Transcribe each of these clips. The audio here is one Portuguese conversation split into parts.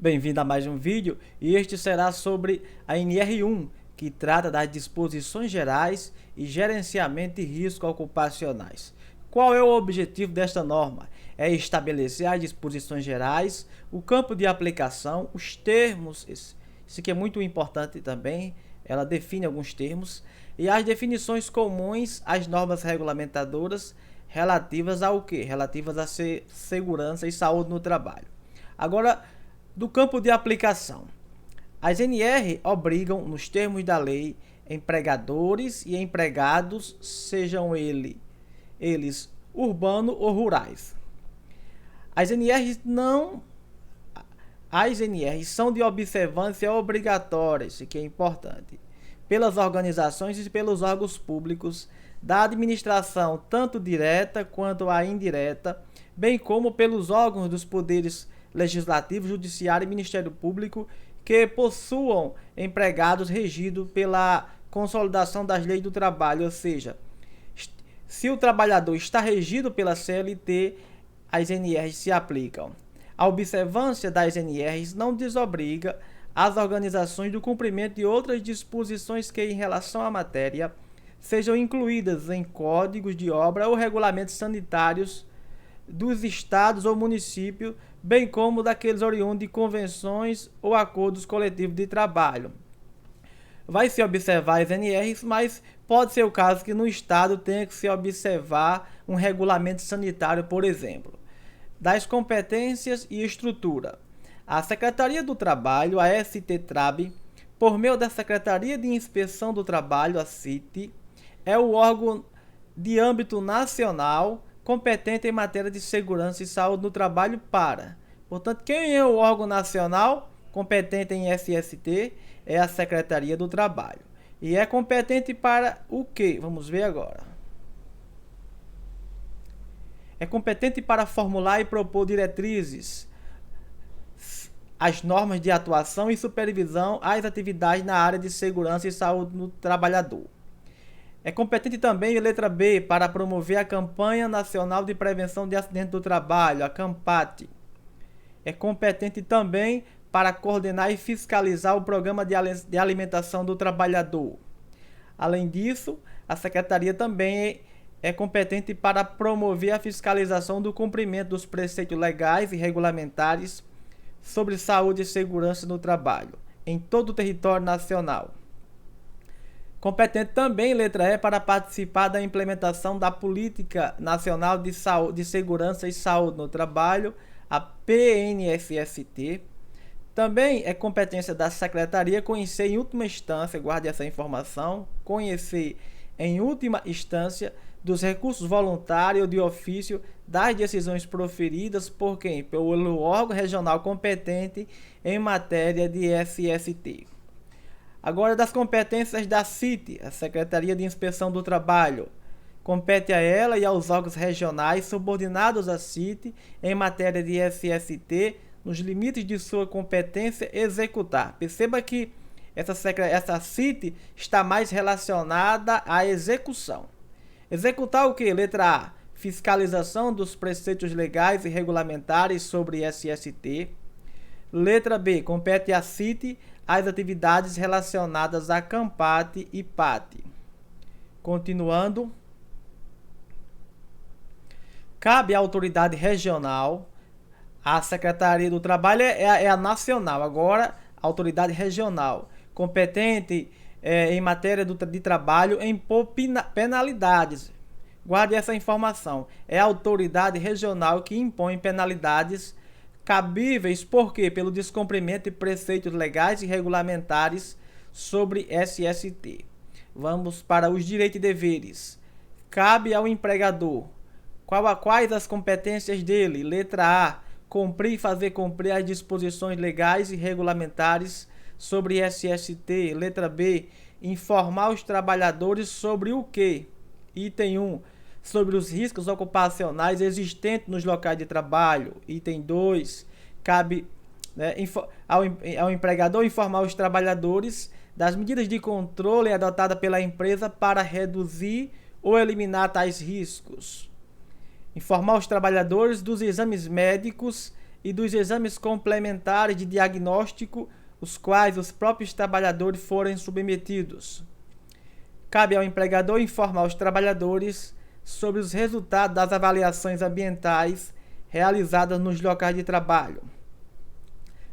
Bem-vindo a mais um vídeo e este será sobre a NR1, que trata das disposições gerais e gerenciamento de riscos ocupacionais. Qual é o objetivo desta norma? É estabelecer as disposições gerais, o campo de aplicação, os termos, isso aqui é muito importante também, ela define alguns termos, e as definições comuns às normas regulamentadoras relativas ao quê? Relativas à segurança e saúde no trabalho. Agora, do campo de aplicação. As NR obrigam, nos termos da lei, empregadores e empregados, sejam eles urbanos ou rurais. As NRs são de observância obrigatória, isso aqui é importante, pelas organizações e pelos órgãos públicos da administração, tanto direta quanto a indireta, bem como pelos órgãos dos poderes Legislativo, Judiciário e Ministério Público que possuam empregados regidos pela consolidação das leis do trabalho, ou seja, se o trabalhador está regido pela CLT, as NRs se aplicam. A observância das NRs não desobriga as organizações do cumprimento de outras disposições que, em relação à matéria, sejam incluídas em códigos de obra ou regulamentos sanitários dos estados ou municípios, bem como daqueles oriundos de convenções ou acordos coletivos de trabalho. Vai se observar as NRs, mas pode ser o caso que no estado tenha que se observar um regulamento sanitário, por exemplo. Das competências e estrutura. A Secretaria do Trabalho, a STTRAB, por meio da Secretaria de Inspeção do Trabalho, a CIT, é o órgão de âmbito nacional competente em matéria de segurança e saúde no trabalho Portanto, quem é o órgão nacional competente em SST? É a Secretaria do Trabalho. E é competente para o quê? Vamos ver agora. É competente para formular e propor diretrizes, as normas de atuação e supervisão às atividades na área de segurança e saúde no trabalhador. É competente também, letra B, para promover a Campanha Nacional de Prevenção de Acidentes do Trabalho, a CAMPAT. É competente também para coordenar e fiscalizar o Programa de Alimentação do Trabalhador. Além disso, a Secretaria também é competente para promover a fiscalização do cumprimento dos preceitos legais e regulamentares sobre saúde e segurança no trabalho, em todo o território nacional. Competente também, letra E, para participar da implementação da Política Nacional de Segurança e Saúde no Trabalho, a PNSST. Também é competência da Secretaria conhecer em última instância, guarde essa informação, conhecer em última instância dos recursos voluntários ou de ofício das decisões proferidas por quem? Pelo órgão regional competente em matéria de SST. Agora, das competências da CIT, a Secretaria de Inspeção do Trabalho. Compete a ela e aos órgãos regionais subordinados à CIT em matéria de SST, nos limites de sua competência, executar. Perceba que essa CIT está mais relacionada à execução. Executar o que? Letra A. Fiscalização dos preceitos legais e regulamentares sobre SST. Letra B. Compete à CIT as atividades relacionadas a CAMPAT e PAT. Continuando. Cabe à autoridade regional, a Secretaria do Trabalho é a nacional, agora a autoridade regional, competente em matéria de trabalho, impor penalidades. Guarde essa informação. É a autoridade regional que impõe penalidades cabíveis, por quê? Pelo descumprimento de preceitos legais e regulamentares sobre SST. Vamos para os direitos e deveres. Cabe ao empregador. Quais as competências dele? Letra A. Cumprir e fazer cumprir as disposições legais e regulamentares sobre SST. Letra B. Informar os trabalhadores sobre o quê? Item 1. Sobre os riscos ocupacionais existentes nos locais de trabalho. Item 2. Cabe ao empregador informar os trabalhadores das medidas de controle adotadas pela empresa para reduzir ou eliminar tais riscos. Informar os trabalhadores dos exames médicos e dos exames complementares de diagnóstico, os quais os próprios trabalhadores forem submetidos. Cabe ao empregador informar os trabalhadores sobre os resultados das avaliações ambientais realizadas nos locais de trabalho.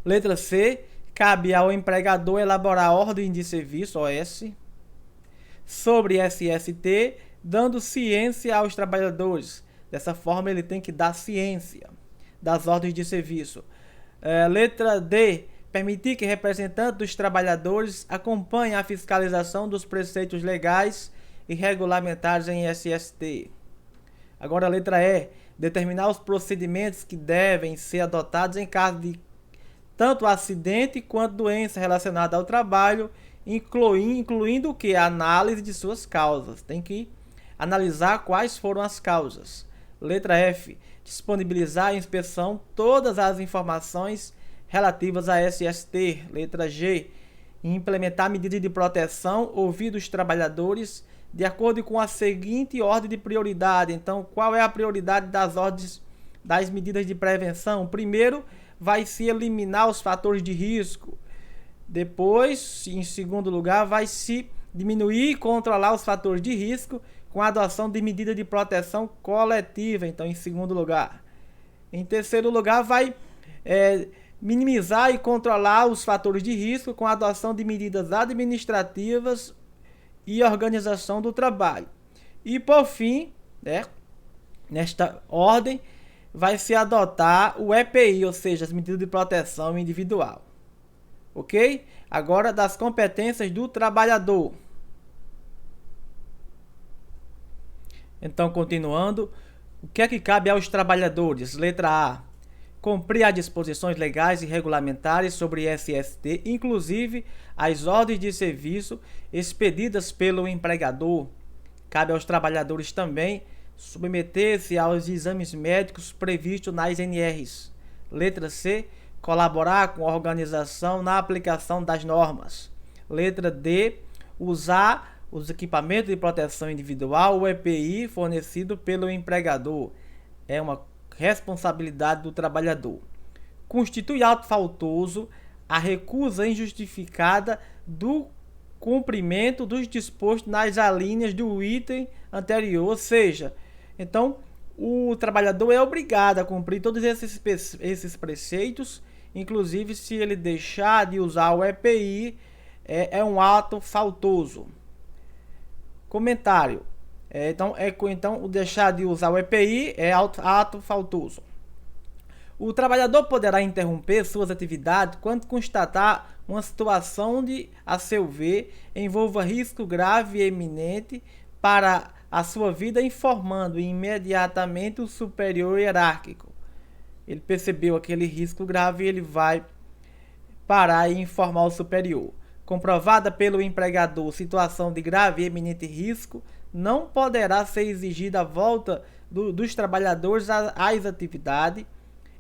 Letra C. Cabe ao empregador elaborar ordem de serviço, OS, sobre SST, dando ciência aos trabalhadores. Dessa forma, ele tem que dar ciência das ordens de serviço. Letra D. Permitir que representantes dos trabalhadores acompanhem a fiscalização dos preceitos legais e regulamentares em SST. Agora, a letra E. Determinar os procedimentos que devem ser adotados em caso de tanto acidente quanto doença relacionada ao trabalho, incluindo o que? A análise de suas causas. Tem que analisar quais foram as causas. Letra F. Disponibilizar à inspeção todas as informações relativas a SST. Letra G. Implementar medidas de proteção, ouvir os trabalhadores de acordo com a seguinte ordem de prioridade. Então, qual é a prioridade das ordens das medidas de prevenção? Primeiro, vai se eliminar os fatores de risco. Depois, em segundo lugar, vai se diminuir e controlar os fatores de risco com a adoção de medidas de proteção coletiva. Então, em segundo lugar. Em terceiro lugar, vai minimizar e controlar os fatores de risco com a adoção de medidas administrativas e organização do trabalho. E, por fim, nesta ordem, vai se adotar o EPI, ou seja, as medidas de proteção individual. Ok? Agora, das competências do trabalhador. Então, continuando, o que é que cabe aos trabalhadores? Letra A. Cumprir as disposições legais e regulamentares sobre SST, inclusive as ordens de serviço expedidas pelo empregador. Cabe aos trabalhadores também submeter-se aos exames médicos previstos nas NRs. Letra C. Colaborar com a organização na aplicação das normas. Letra D. Usar os equipamentos de proteção individual, o EPI, fornecido pelo empregador. É uma responsabilidade do trabalhador. Constitui ato faltoso a recusa injustificada do cumprimento dos dispostos nas alíneas do item anterior, ou seja, então o trabalhador é obrigado a cumprir todos esses preceitos, inclusive se ele deixar de usar o EPI, é um ato faltoso. Comentário. Então, o deixar de usar o EPI é ato faltoso. O trabalhador poderá interromper suas atividades quando constatar uma situação onde, a seu ver, envolva risco grave e eminente para a sua vida, informando imediatamente o superior hierárquico. Ele percebeu aquele risco grave e ele vai parar e informar o superior. Comprovada pelo empregador situação de grave e eminente risco, não poderá ser exigida a volta dos trabalhadores às atividades,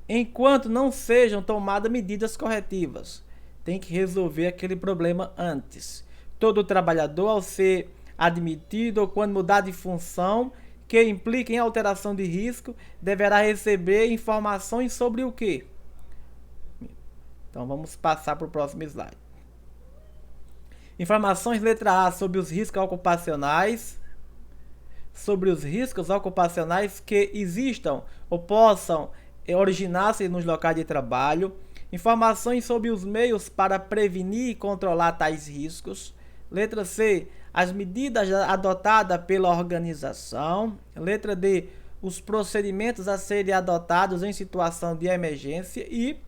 enquanto não sejam tomadas medidas corretivas. Tem que resolver aquele problema antes. Todo trabalhador, ao ser admitido ou quando mudar de função que implique em alteração de risco, deverá receber informações sobre o quê? Então vamos passar para o próximo slide. Informações, letra A, sobre os riscos ocupacionais. Sobre os riscos ocupacionais que existam ou possam originar-se nos locais de trabalho. Informações sobre os meios para prevenir e controlar tais riscos. Letra C, as medidas adotadas pela organização. Letra D, os procedimentos a serem adotados em situação de emergência. E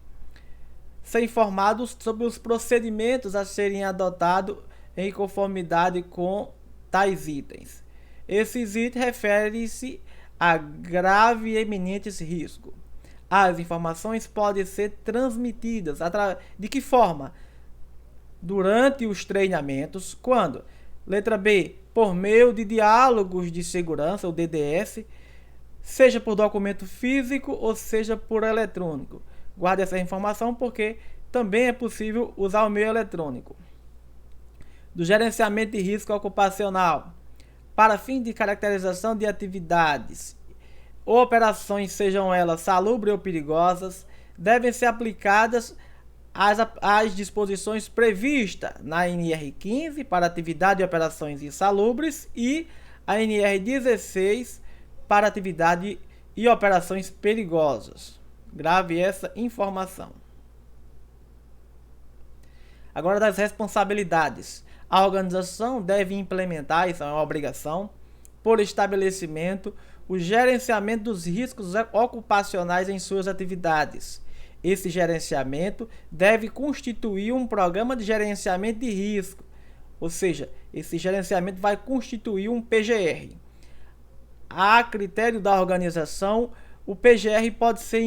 ser informados sobre os procedimentos a serem adotados em conformidade com tais itens. Esses itens referem-se a grave e eminentes riscos. As informações podem ser transmitidas de que forma? Durante os treinamentos, quando? Letra B, por meio de diálogos de segurança, ou DDS, seja por documento físico ou seja por eletrônico. Guarde essa informação porque também é possível usar o meio eletrônico. Do gerenciamento de risco ocupacional. Para fim de caracterização de atividades ou operações, sejam elas salubres ou perigosas, devem ser aplicadas as disposições previstas na NR15 para atividade e operações insalubres e a NR16 para atividade e operações perigosas. Grave essa informação. Agora, das responsabilidades. A organização deve implementar, isso é uma obrigação, por estabelecimento, o gerenciamento dos riscos ocupacionais em suas atividades. Esse gerenciamento deve constituir um programa de gerenciamento de risco, ou seja, esse gerenciamento vai constituir um PGR. A critério da organização, o PGR pode ser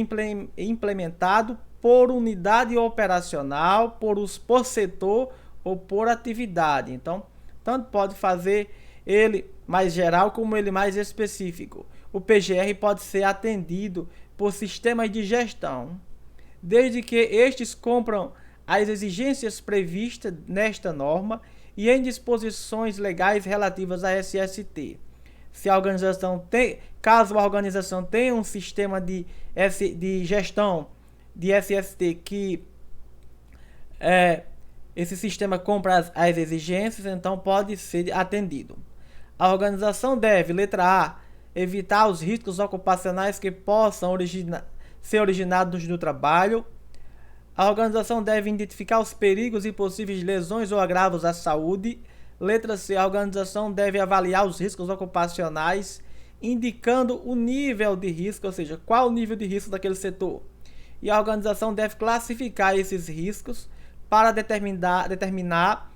implementado por unidade operacional, por setor ou por atividade. Então, tanto pode fazer ele mais geral como ele mais específico. O PGR pode ser atendido por sistemas de gestão, desde que estes cumpram as exigências previstas nesta norma e em disposições legais relativas à SST. Se a organização caso a organização tenha um sistema de gestão de SST que esse sistema cumpra as exigências, então pode ser atendido. A organização deve, letra A, evitar os riscos ocupacionais que possam ser originados do trabalho. A organização deve identificar os perigos e possíveis lesões ou agravos à saúde. Letra C, a organização deve avaliar os riscos ocupacionais, indicando o nível de risco, ou seja, qual o nível de risco daquele setor. E a organização deve classificar esses riscos para determinar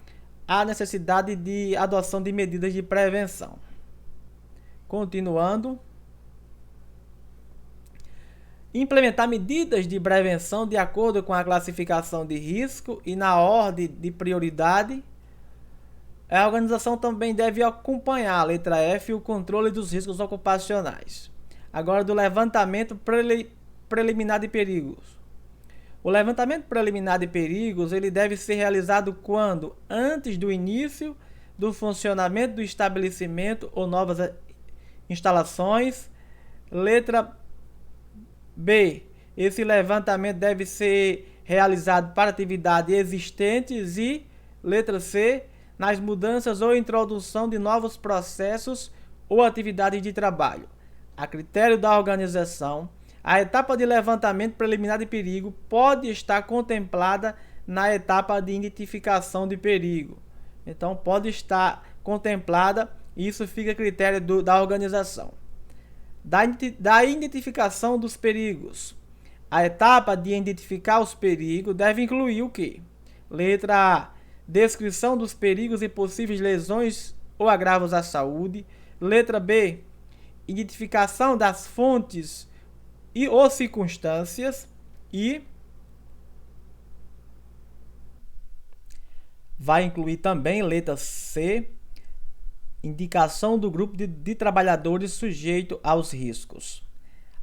a necessidade de adoção de medidas de prevenção. Continuando. Implementar medidas de prevenção de acordo com a classificação de risco e na ordem de prioridade. A organização também deve acompanhar, letra F, o controle dos riscos ocupacionais. Agora, do levantamento preliminar de perigos. O levantamento preliminar de perigos ele deve ser realizado quando? Antes do início do funcionamento do estabelecimento ou novas instalações. Letra B. Esse levantamento deve ser realizado para atividades existentes e, letra C, nas mudanças ou introdução de novos processos ou atividades de trabalho. A critério da organização, a etapa de levantamento preliminar de perigo pode estar contemplada na etapa de identificação de perigo. Então, pode estar contemplada, e isso fica a critério da organização. Da identificação dos perigos. A etapa de identificar os perigos deve incluir o quê? Letra A. Descrição dos perigos e possíveis lesões ou agravos à saúde. Letra B. Identificação das fontes e ou circunstâncias. E vai incluir também, letra C, indicação do grupo de trabalhadores sujeito aos riscos.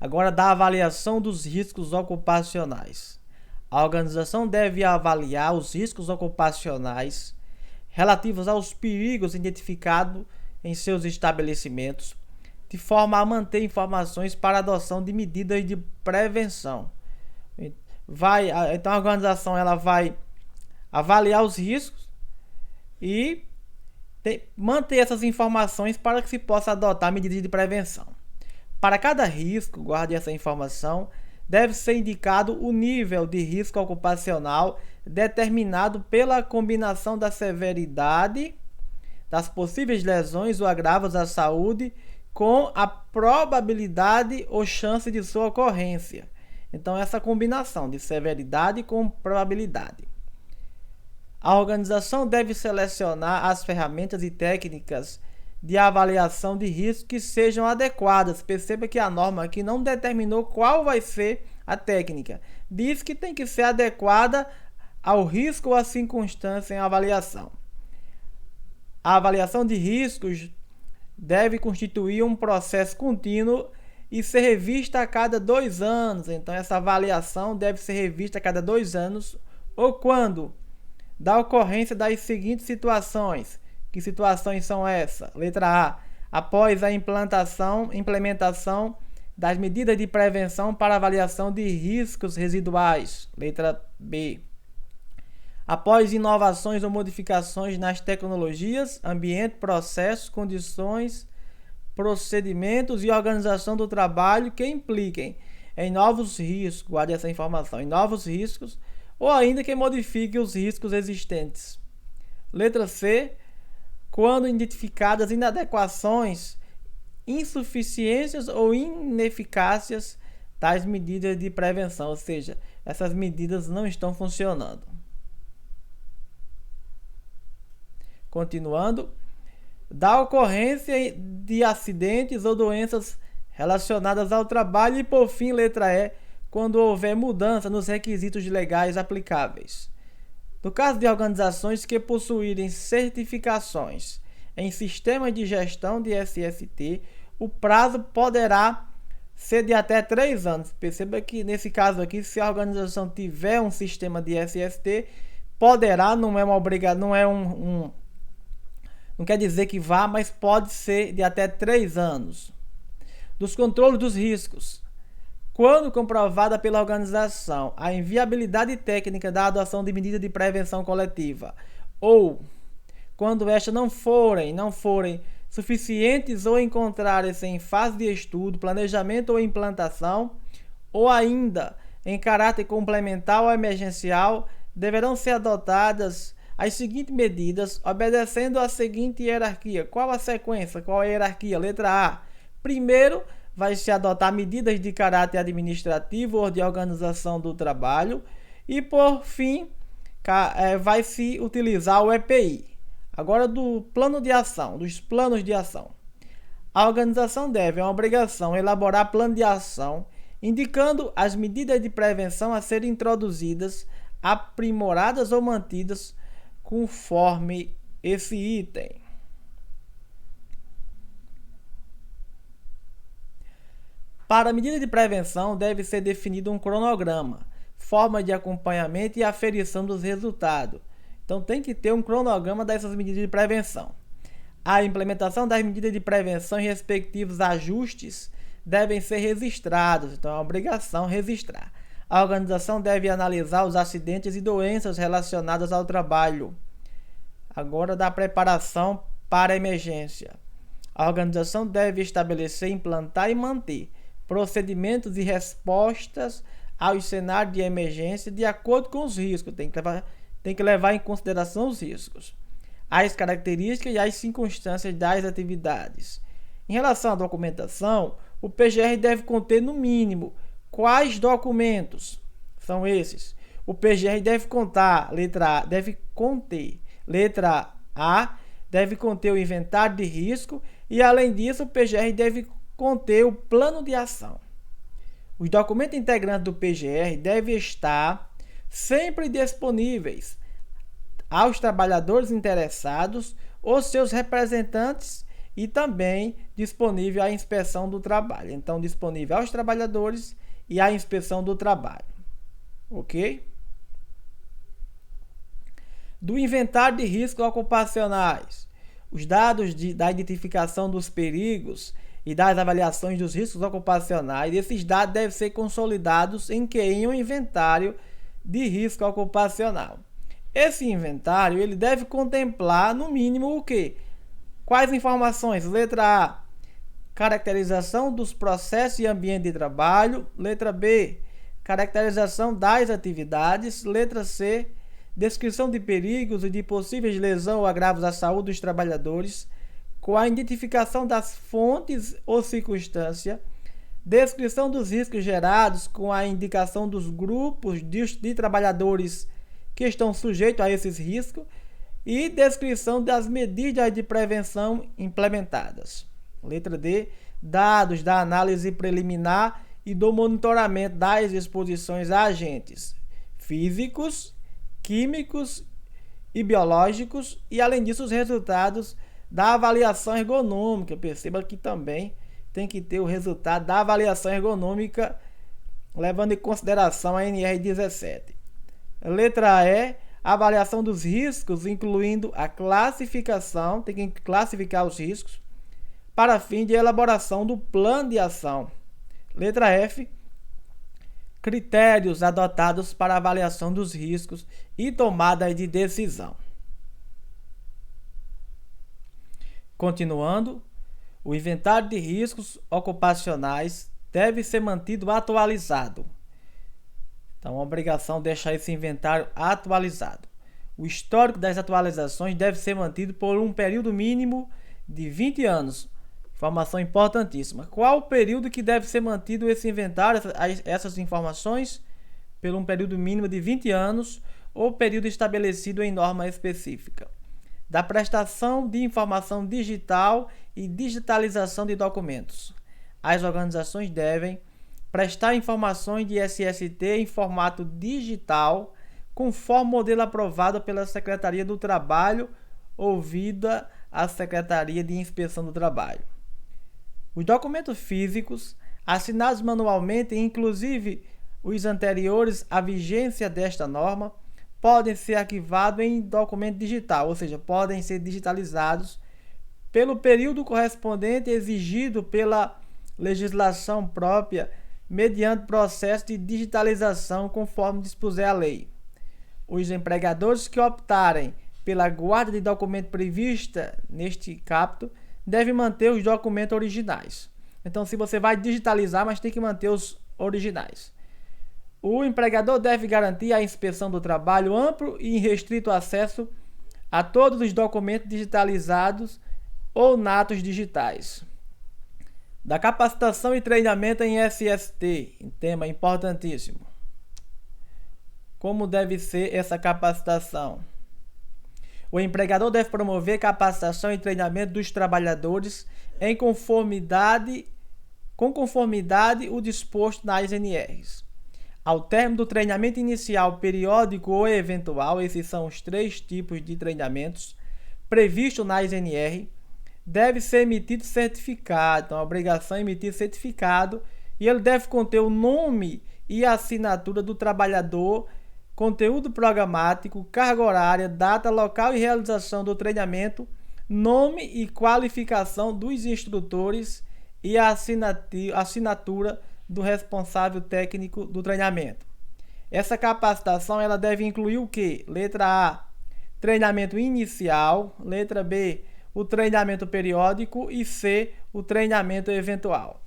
Agora, da avaliação dos riscos ocupacionais. A organização deve avaliar os riscos ocupacionais relativos aos perigos identificados em seus estabelecimentos, de forma a manter informações para a adoção de medidas de prevenção. Então, a organização ela vai avaliar os riscos e manter essas informações para que se possa adotar medidas de prevenção. Para cada risco, guarde essa informação, deve ser indicado o nível de risco ocupacional determinado pela combinação da severidade das possíveis lesões ou agravos à saúde com a probabilidade ou chance de sua ocorrência. Então, essa combinação de severidade com probabilidade. A organização deve selecionar as ferramentas e técnicas de avaliação de risco que sejam adequadas. Perceba que a norma aqui não determinou qual vai ser a técnica. Diz que tem que ser adequada ao risco ou à circunstância em avaliação. A avaliação de riscos deve constituir um processo contínuo e ser revista a cada 2 anos. Então, essa avaliação deve ser revista a cada 2 anos ou quando? Da ocorrência das seguintes situações. Que situações são essas? Letra A. Após a implementação das medidas de prevenção para avaliação de riscos residuais. Letra B. Após inovações ou modificações nas tecnologias, ambiente, processos, condições, procedimentos e organização do trabalho que impliquem em novos riscos, guarde essa informação, em novos riscos, ou ainda que modifique os riscos existentes. Letra C. Quando identificadas inadequações, insuficiências ou ineficácias tais medidas de prevenção, ou seja, essas medidas não estão funcionando. Continuando, da ocorrência de acidentes ou doenças relacionadas ao trabalho e, por fim, letra E, quando houver mudança nos requisitos legais aplicáveis. No caso de organizações que possuírem certificações em sistemas de gestão de SST, o prazo poderá ser de até 3 anos. Perceba que nesse caso aqui, se a organização tiver um sistema de SST, poderá, não é uma obrigação, não quer dizer que vá, mas pode ser de até 3 anos. Dos controles dos riscos. Quando comprovada pela organização a inviabilidade técnica da adoção de medidas de prevenção coletiva, ou quando estas não forem suficientes ou encontrarem-se em fase de estudo, planejamento ou implantação, ou ainda em caráter complementar ou emergencial, deverão ser adotadas as seguintes medidas, obedecendo à seguinte hierarquia. Qual a sequência? Qual a hierarquia? Letra A. Primeiro, vai se adotar medidas de caráter administrativo ou de organização do trabalho. E, por fim, vai se utilizar o EPI. Agora, do plano de ação, dos planos de ação. A organização deve, é uma obrigação, elaborar plano de ação, indicando as medidas de prevenção a serem introduzidas, aprimoradas ou mantidas conforme esse item. Para a medida de prevenção, deve ser definido um cronograma, forma de acompanhamento e aferição dos resultados. Então, tem que ter um cronograma dessas medidas de prevenção. A implementação das medidas de prevenção e respectivos ajustes devem ser registrados. Então, é uma obrigação registrar. A organização deve analisar os acidentes e doenças relacionadas ao trabalho. Agora, da preparação para a emergência. A organização deve estabelecer, implantar e manter procedimentos e respostas aos cenários de emergência de acordo com os riscos. Tem que levar em consideração os riscos, as características e as circunstâncias das atividades. Em relação à documentação, o PGR deve conter, no mínimo, quais documentos? São esses. O PGR deve contar, letra A, deve conter o inventário de risco e, além disso, o PGR deve conter o plano de ação. Os documentos integrantes do PGR devem estar sempre disponíveis aos trabalhadores interessados ou seus representantes e também disponível à inspeção do trabalho. Então, disponível aos trabalhadores e à inspeção do trabalho. Ok? Do inventário de riscos ocupacionais. Os dados da identificação dos perigos e das avaliações dos riscos ocupacionais, esses dados devem ser consolidados em um inventário de risco ocupacional. Esse inventário ele deve contemplar, no mínimo, o quê? Quais informações? Letra A, caracterização dos processos e ambiente de trabalho. Letra B, caracterização das atividades. Letra C, descrição de perigos e de possíveis lesões ou agravos à saúde dos trabalhadores, com a identificação das fontes ou circunstância, descrição dos riscos gerados com a indicação dos grupos de trabalhadores que estão sujeitos a esses riscos e descrição das medidas de prevenção implementadas. Letra D, dados da análise preliminar e do monitoramento das exposições a agentes físicos, químicos e biológicos e, além disso, os resultados da avaliação ergonômica. Perceba que também tem que ter o resultado da avaliação ergonômica, levando em consideração a NR17. Letra E, avaliação dos riscos, incluindo a classificação, tem que classificar os riscos, para fim de elaboração do plano de ação. Letra F. Critérios adotados para avaliação dos riscos e tomada de decisão. Continuando, o inventário de riscos ocupacionais deve ser mantido atualizado. Então, a obrigação de deixar esse inventário atualizado. O histórico das atualizações deve ser mantido por um período mínimo de 20 anos. Informação importantíssima. Qual o período que deve ser mantido esse inventário, essas informações? Por um período mínimo de 20 anos ou período estabelecido em norma específica. Da prestação de informação digital e digitalização de documentos. As organizações devem prestar informações de SST em formato digital, conforme modelo aprovado pela Secretaria do Trabalho, ouvida a Secretaria de Inspeção do Trabalho. Os documentos físicos, assinados manualmente, inclusive os anteriores à vigência desta norma, podem ser arquivados em documento digital, ou seja, podem ser digitalizados pelo período correspondente exigido pela legislação própria, mediante processo de digitalização conforme dispuser a lei. Os empregadores que optarem pela guarda de documento prevista neste capítulo devem manter os documentos originais. Então, se você vai digitalizar, mas tem que manter os originais. O empregador deve garantir à inspeção do trabalho amplo e irrestrito acesso a todos os documentos digitalizados ou natos digitais. Da capacitação e treinamento em SST, tema importantíssimo. Como deve ser essa capacitação? O empregador deve promover capacitação e treinamento dos trabalhadores com conformidade o disposto nas NRs. Ao término do treinamento inicial, periódico ou eventual, esses são os 3 tipos de treinamentos previstos nas NR, deve ser emitido certificado. Então, a obrigação é emitir certificado e ele deve conter o nome e a assinatura do trabalhador, conteúdo programático, carga horária, data, local e realização do treinamento, nome e qualificação dos instrutores e a assinatura do responsável técnico do treinamento. Essa capacitação ela deve incluir o quê? Letra A, treinamento inicial. Letra B, o treinamento periódico. E C, o treinamento eventual.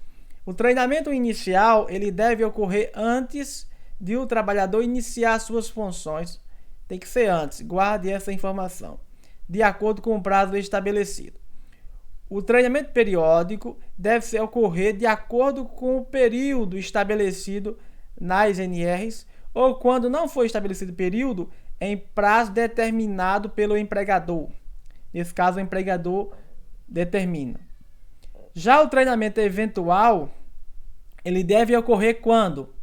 O treinamento inicial ele deve ocorrer antes de o trabalhador iniciar suas funções. Tem que ser antes, guarde essa informação, de acordo com o prazo estabelecido. O treinamento periódico deve ocorrer de acordo com o período estabelecido nas NRs ou, quando não for estabelecido período, em prazo determinado pelo empregador. Nesse caso, o empregador determina. Já o treinamento eventual, ele deve ocorrer quando?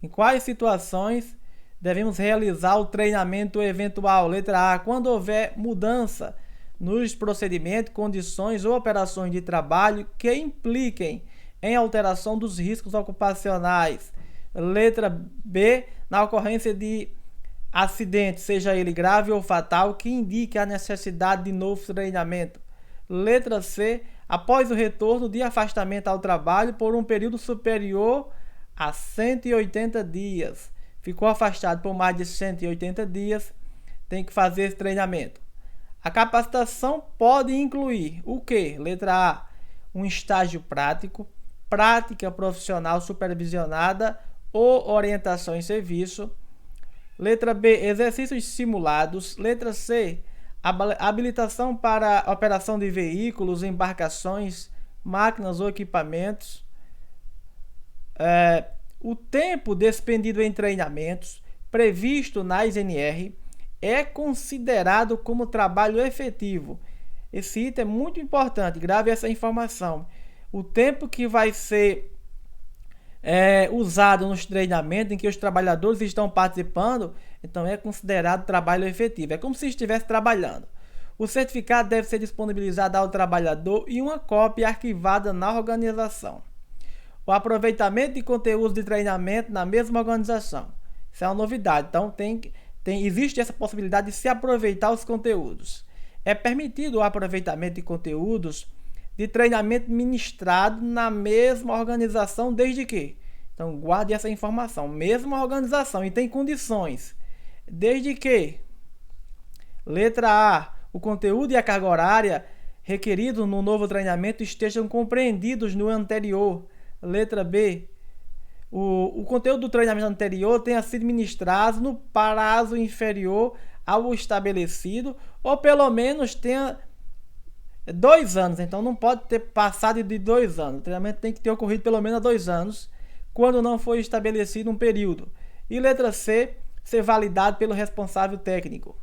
Em quais situações devemos realizar o treinamento eventual? Letra A, quando houver mudança nos procedimentos, condições ou operações de trabalho que impliquem em alteração dos riscos ocupacionais. Letra B, na ocorrência de acidente, seja ele grave ou fatal, que indique a necessidade de novo treinamento. Letra C, após o retorno de afastamento ao trabalho por um período superior a 180 dias. Ficou afastado por mais de 180 dias, tem que fazer esse treinamento. A capacitação pode incluir o quê? Letra A, um estágio prático, prática profissional supervisionada ou orientação em serviço. Letra B, exercícios simulados. Letra C, habilitação para operação de veículos, embarcações, máquinas ou equipamentos. O tempo despendido em treinamentos previsto nas NR é considerado como trabalho efetivo. Esse item é muito importante, grave essa informação. O tempo que vai ser usado nos treinamentos em que os trabalhadores estão participando, então é considerado trabalho efetivo. É como se estivesse trabalhando. O certificado deve ser disponibilizado ao trabalhador e uma cópia arquivada na organização. O aproveitamento de conteúdos de treinamento na mesma organização. Isso é uma novidade. Então, existe essa possibilidade de se aproveitar os conteúdos. É permitido o aproveitamento de conteúdos de treinamento ministrado na mesma organização desde que. Então, guarde essa informação. Mesma organização e tem condições. Desde que. Letra A. O conteúdo e a carga horária requeridos no novo treinamento estejam compreendidos no anterior. Letra B. O conteúdo do treinamento anterior tenha sido ministrado no prazo inferior ao estabelecido, ou pelo menos tenha 2 anos. Então não pode ter passado de 2 anos. O treinamento tem que ter ocorrido pelo menos há 2 anos, quando não foi estabelecido um período. E letra C, ser validado pelo responsável técnico.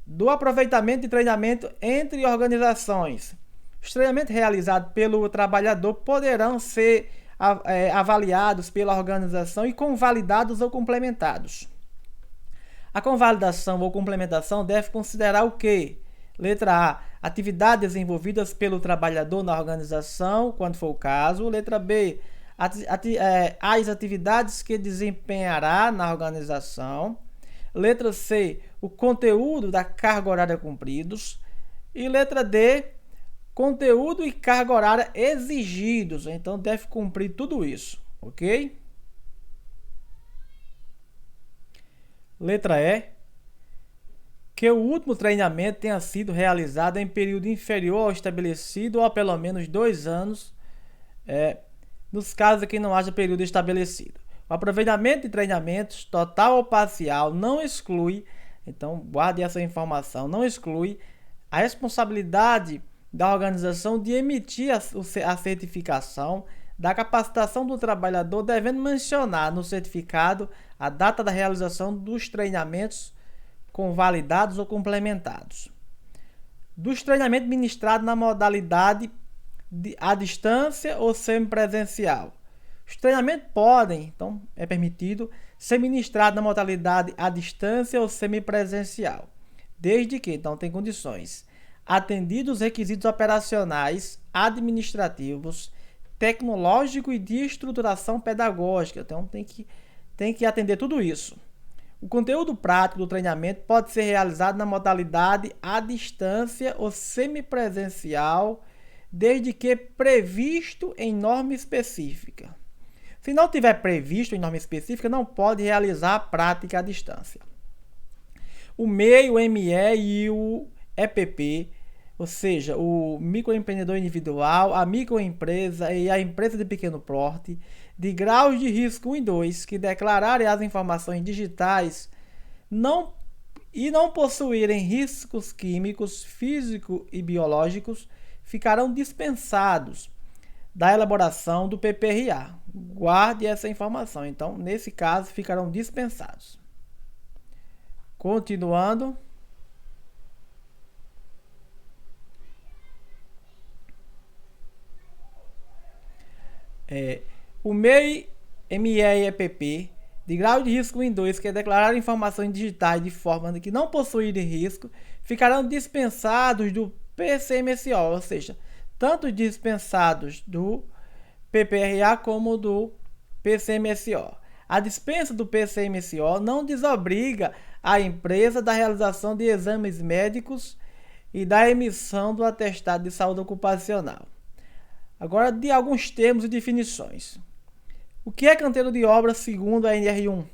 Do aproveitamento de treinamento entre organizações. Os treinamentos realizados pelo trabalhador poderão ser avaliados pela organização e convalidados ou complementados. A convalidação ou complementação deve considerar o quê? Letra A. Atividades desenvolvidas pelo trabalhador na organização, quando for o caso. Letra B. As atividades que desempenhará na organização. Letra C. O conteúdo da carga horária cumpridos. E letra D. Conteúdo e carga horária exigidos. Então deve cumprir tudo isso, ok? Letra E. Que o último treinamento tenha sido realizado em período inferior ao estabelecido ou há pelo menos 2 anos, nos casos em que não haja período estabelecido. O aproveitamento de treinamentos, total ou parcial, não exclui, então guarde essa informação, não exclui a responsabilidade da organização de emitir a certificação da capacitação do trabalhador, devendo mencionar no certificado a data da realização dos treinamentos convalidados ou complementados. Dos treinamentos ministrados na modalidade à distância ou semipresencial. Os treinamentos podem, então é permitido, ser ministrados na modalidade à distância ou semipresencial, desde que, então tem condições, atendidos os requisitos operacionais, administrativos, tecnológicos e de estruturação pedagógica. Então tem que atender tudo isso. O conteúdo prático do treinamento pode ser realizado na modalidade à distância ou semipresencial, desde que previsto em norma específica. Se não tiver previsto em norma específica, não pode realizar a prática à distância. O MEI, o ME e o EPP, ou seja, o microempreendedor individual, a microempresa e a empresa de pequeno porte, de graus de risco 1 e 2, que declararem as informações digitais não possuírem riscos químicos, físicos e biológicos, ficarão dispensados da elaboração do PPRA. Guarde essa informação. Então, nesse caso, ficarão dispensados. Continuando. O MEI, ME e EPP, de grau de risco 1 e 2, que declarar informações digitais de forma que não possuírem risco, ficarão dispensados do PCMSO, ou seja, tanto dispensados do PPRA como do PCMSO. A dispensa do PCMSO não desobriga a empresa da realização de exames médicos e da emissão do atestado de saúde ocupacional. Agora, de alguns termos e definições. O que é canteiro de obra segundo a NR1?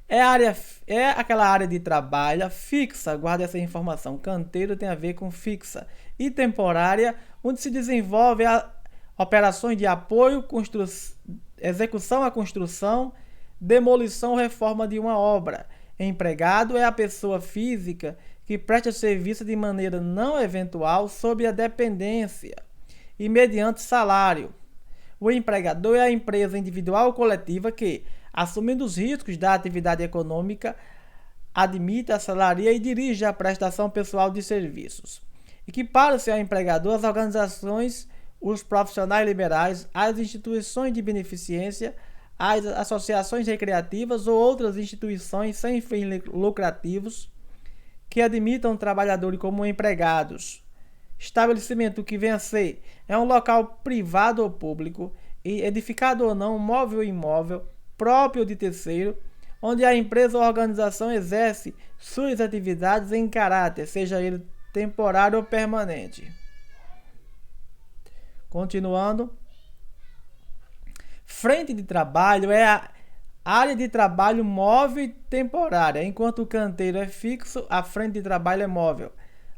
É aquela área de trabalho fixa, guarda essa informação. Canteiro tem a ver com fixa e temporária, onde se desenvolve operações de apoio, execução à construção, demolição ou reforma de uma obra. Empregado é a pessoa física que presta serviço de maneira não eventual sob a dependência e mediante salário. O empregador é a empresa individual ou coletiva que, assumindo os riscos da atividade econômica, admite, assalaria e dirige a prestação pessoal de serviços. Equipara-se ao empregador as organizações, os profissionais liberais, as instituições de beneficência, as associações recreativas ou outras instituições sem fins lucrativos que admitam trabalhadores como empregados. Estabelecimento que venha a ser é um local privado ou público, edificado ou não, móvel ou imóvel, próprio de terceiro, onde a empresa ou organização exerce suas atividades em caráter, seja ele temporário ou permanente. Continuando. Frente de trabalho é a área de trabalho móvel e temporária. Enquanto o canteiro é fixo, a frente de trabalho é móvel.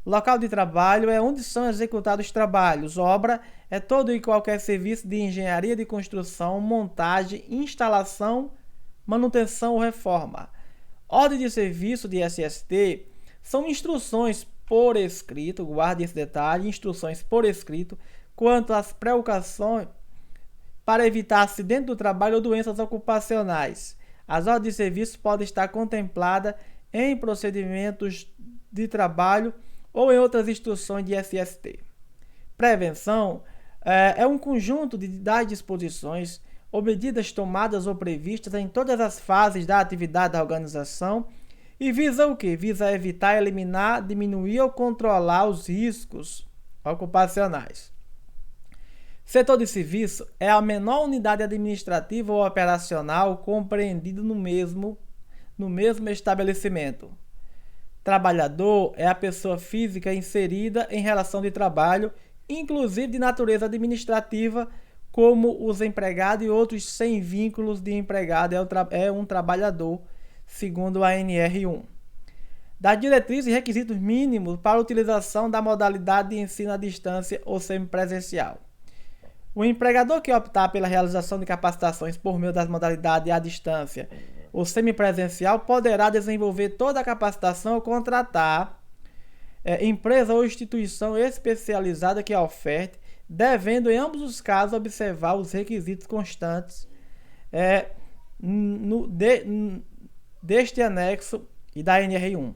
Local de trabalho é onde são executados os trabalhos. Obra é todo e qualquer serviço de engenharia de construção, montagem, instalação, manutenção ou reforma. Ordem de serviço de SST são instruções por escrito, guarde esse detalhe, instruções por escrito, quanto às precauções para evitar acidente do trabalho ou doenças ocupacionais. As ordens de serviço podem estar contempladas em procedimentos de trabalho ou em outras instruções de SST. Prevenção é um conjunto das disposições ou medidas tomadas ou previstas em todas as fases da atividade da organização e visa o quê? Visa evitar, eliminar, diminuir ou controlar os riscos ocupacionais. Setor de serviço é a menor unidade administrativa ou operacional compreendida no mesmo estabelecimento. Trabalhador é a pessoa física inserida em relação de trabalho, inclusive de natureza administrativa, como os empregados e outros sem vínculos de empregado é um trabalhador, segundo a NR1. Das diretrizes e requisitos mínimos para a utilização da modalidade de ensino à distância ou semipresencial. O empregador que optar pela realização de capacitações por meio das modalidades à distância ou semipresencial poderá desenvolver toda a capacitação ou contratar empresa ou instituição especializada que a oferte, devendo em ambos os casos observar os requisitos constantes deste anexo e da NR1.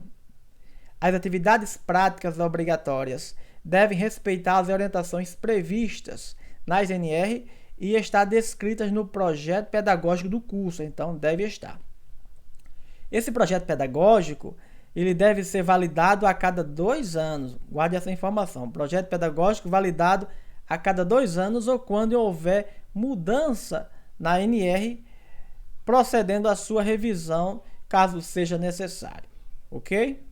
As atividades práticas obrigatórias devem respeitar as orientações previstas nas NR e estar descritas no projeto pedagógico do curso, então deve estar. Esse projeto pedagógico ele deve ser validado a cada 2 anos. Guarde essa informação. Projeto pedagógico validado a cada 2 anos ou quando houver mudança na NR, procedendo à sua revisão, caso seja necessário. Ok?